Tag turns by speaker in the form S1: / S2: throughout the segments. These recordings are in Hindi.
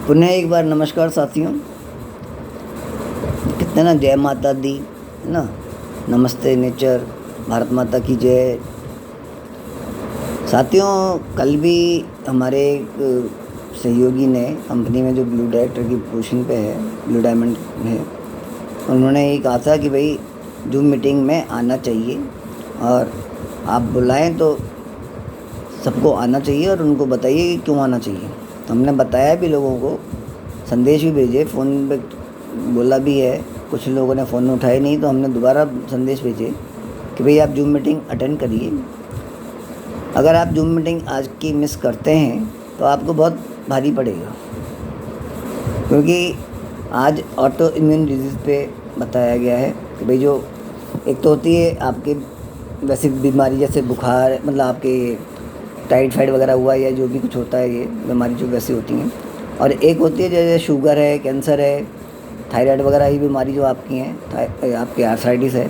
S1: पुनः एक बार नमस्कार साथियों। कितने ना जय माता दी है ना। नमस्ते नेचर, भारत माता की जय। साथियों, कल भी हमारे एक सहयोगी ने कंपनी में जो ब्लू डायरेक्टर की पोजीशन पे है, ब्लू डायमंड है, उन्होंने ये कहा था कि भाई जूम मीटिंग में आना चाहिए और आप बुलाएं तो सबको आना चाहिए और उनको बताइए कि क्यों आना चाहिए। तो हमने बताया भी, लोगों को संदेश भी भेजे, फ़ोन पे बोला भी है। कुछ लोगों ने फ़ोन उठाए नहीं, तो हमने दोबारा संदेश भेजे कि भाई आप जूम मीटिंग अटेंड करिए। अगर आप जूम मीटिंग आज की मिस करते हैं तो आपको बहुत भारी पड़ेगा, क्योंकि आज ऑटो इम्यून डिजीज़ पे बताया गया है कि भाई जो एक तो होती है आपकी वैसी बीमारी, जैसे बुखार, मतलब आपके टाइफाइड वगैरह हुआ या जो भी कुछ होता है, ये बीमारी जो वैसी होती हैं। और एक होती है जैसे शुगर है, कैंसर है, थायराइड वगैरह, ये बीमारी जो आपकी हैं, आपकी आर्थराइटिस है,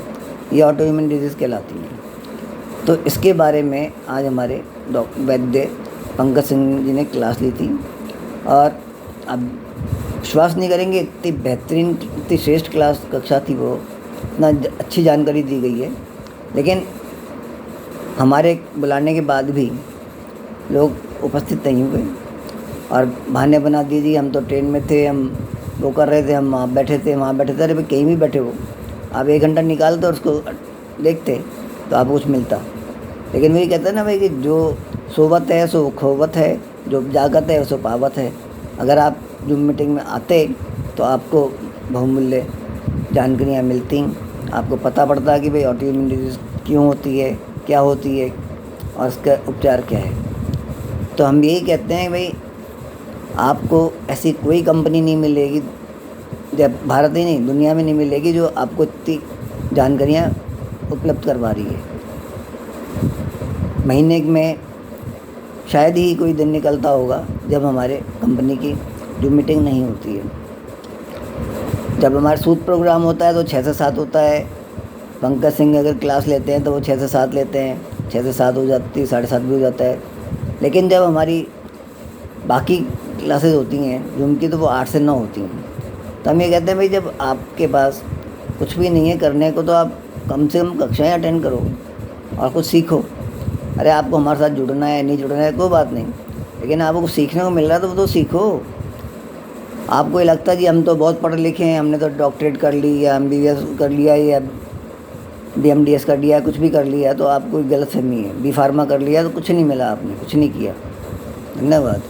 S1: ये ऑटो इम्यून डिजीज़ कहलाती हैं। तो इसके बारे में आज हमारे वैद्य पंकज सिंह जी ने क्लास ली थी और अब विश्वास नहीं करेंगे, इतनी बेहतरीन, इतनी श्रेष्ठ कक्षा थी वो, इतना अच्छी जानकारी दी गई है। लेकिन हमारे बुलाने के बाद भी लोग उपस्थित नहीं हुए और बहाने बना दीजिए, हम तो ट्रेन में थे, हम वो कर रहे थे, हम वहाँ बैठे थे, वहाँ बैठे थे। अरे भाई, कहीं भी बैठे हो, आप 1 घंटा निकालते और उसको देखते तो आपको कुछ मिलता। लेकिन वही कहते हैं ना भाई कि जो सोवत है सो खोवत है, जो जागत है सो पावत है। अगर आप जूम मीटिंग में आते तो आपको बहुमूल्य जानकारियाँ मिलती, आपको पता पड़ता कि भाई ऑटो इम्यून डिजीज़ क्यों होती है, क्या होती है और इसका उपचार क्या है। तो हम यही कहते हैं भाई, आपको ऐसी कोई कंपनी नहीं मिलेगी, जब भारत ही नहीं दुनिया में नहीं मिलेगी, जो आपको इतनी जानकारियाँ उपलब्ध करवा रही है। महीने में शायद ही कोई दिन निकलता होगा जब हमारे कंपनी की जो मीटिंग नहीं होती है। जब हमारा सूट प्रोग्राम होता है तो 6 से 7 होता है। पंकज सिंह अगर क्लास लेते हैं तो वो 6 से 7 लेते हैं, 6 से 7 हो जाती है, 7:30 भी हो जाता है। लेकिन जब हमारी बाकी क्लासेस होती हैं जूम की, तो वो 8 से 9 होती हैं। तो हम ये कहते हैं भाई, जब आपके पास कुछ भी नहीं है करने को, तो आप कम से कम कक्षाएं अटेंड करो और कुछ सीखो। अरे आपको हमारे साथ जुड़ना है, नहीं जुड़ना है, कोई बात नहीं, लेकिन आपको कुछ सीखने को मिल रहा है तो वो तो सीखो। आपको ये लगता है कि हम तो बहुत पढ़े लिखे हैं, हमने तो डॉक्टरेट कर ली या MBBS कर लिया या DMDS कर लिया, कुछ भी कर लिया, तो आपको गलतफहमी है। B Pharma कर लिया तो कुछ नहीं मिला, आपने कुछ नहीं किया। धन्यवाद।